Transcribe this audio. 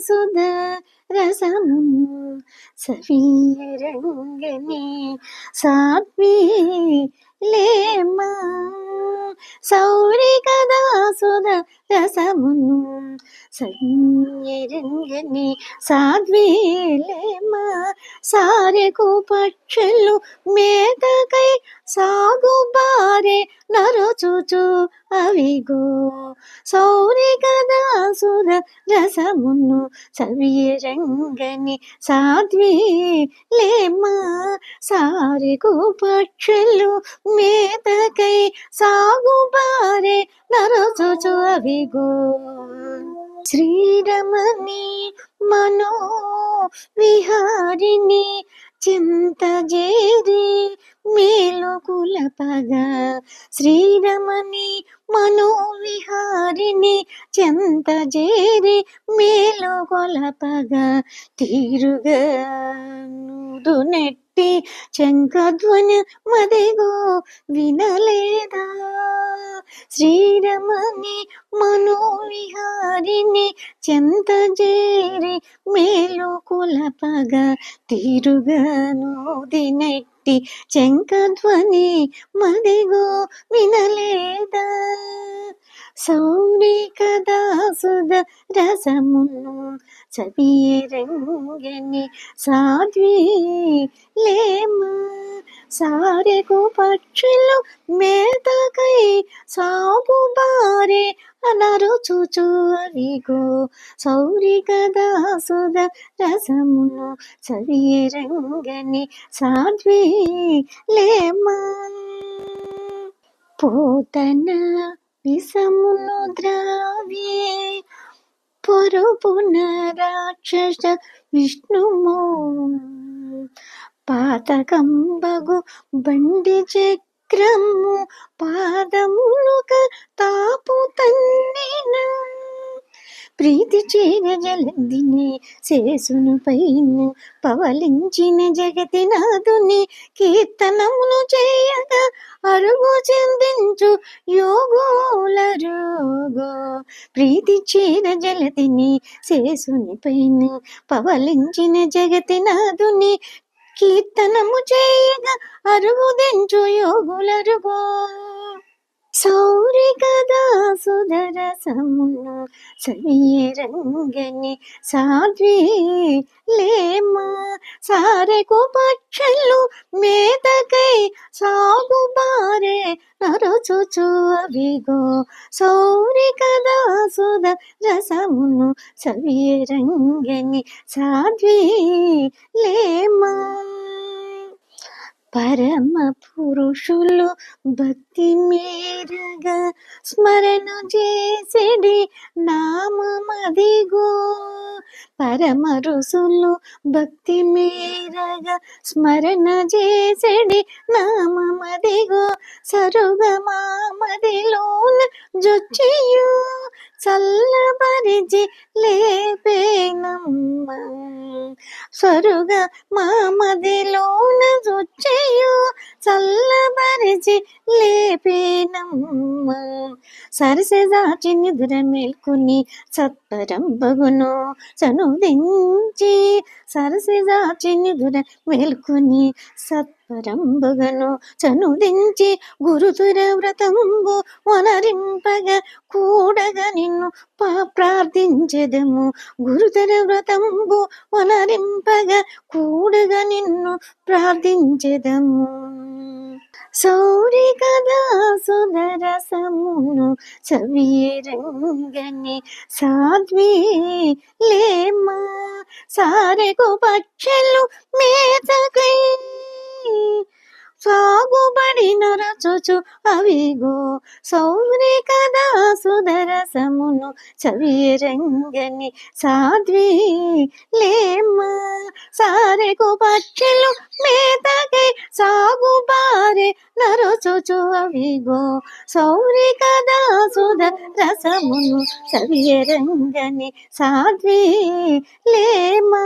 సుధ రసమును సవీరంగని సాధ్వి లేమా సౌరి కదా సుధ రసమును సవీరంగని సాధ్వీలేమా సారెకు పక్షులు మేతకై సాగుబారే నరచుచు అవిగో సౌరి కదా సుధ రసమును సవీరంగని సాధ్వి లేమా సారెకు పక్షులు మేతకై సాగుబారే నరచుచు అవిగో శ్రీరమణి మనో విహారిణి చింత జేరి మేలుకులపగా శ్రీరమణి మనో విహారిణి చింత జేరి మేలుకొలపగా తీరుగా నుదు నెట్టి శంఖధ్వని మదిగో వినలేదా శ్రీరమణి మనో విహారిణి చెంత జేరి మేలుకొలపగా తీరుగాను దినెట్టి శంఖధ్వని మదిగో వినలేదా సౌరి కదా సుధ రసమును సవీరంగని సాధ్వి లేమా సారెకు పక్షులు మేతకై సాగుబారే అనరుచుచు అవిగో సౌరి కదా సుధ రసమును సవీరంగని సాధ్వి లేమా పోతన విషమును ద్రావ్యే పొరుపున రాక్షస విష్ణుమో పాతకంబగు బండి చక్రము పాదమునుక తాపు తన్నిన ప్రీతి చేర జలదిని శేషును పైన పవలించిన జగతి నాదుని కీర్తనమును చేయగా అరుగు చెందించు యోగుల రోగో ప్రీతి చేర జలదిని శేషుని పైన పవలించిన జగతి నాదుని కీర్తనము చేయగా అరుగుదించు యోగులరుగో సౌరి కదా సుధ రసమును సవీరంగని సాధ్వి లేమా సారెకు పక్షులు మేతకై సాగుబారే నరచుచు అవిగో సౌరి కదా సుధ రసమును సవీరంగని సాధ్వి లేమా పరమ పురుషులు భక్తి మేరగా స్మరణ చేసేది నామమదిగో పరమ ఋషులు భక్తి మేరగా స్మరణ చేసేది నామమదిగో సరుగమామదిలోన జొచ్చియు చల్లబరిచి లేపేనమ్మ స్వరుగ మామదిలోన జొచ్చియు చల్లబరిచి లేపేనమ్మ సరసె దాచి నిదుర మేల్కొని సత్పరంబగును చనుదించి సరసె దాచి నిదుర మేల్కొని సత్పరంబగను చనుదించి గురుతుర వ్రతంబు వనరింపగా కూడగా నిన్ను ప్రార్థించెదము గురుతర వ్రతంబు వనరింపగా కూడగా నిన్ను ప్రార్థించెదము సౌరి కదా సుధ రసమును సవీరంగని సాధ్వి లేమా సారెకు పక్షులు మేతకై సాగుబడిన రచుచు అవిగో సౌరి కదా సుధ రసమును సవీరంగని సాధ్వి లేమా సారెకు పక్షులు మేతకై సాగుబారే నరచుచు అవిగో సౌరి కదా సుధ రసమును సవీరంగని సాధ్వి లేమా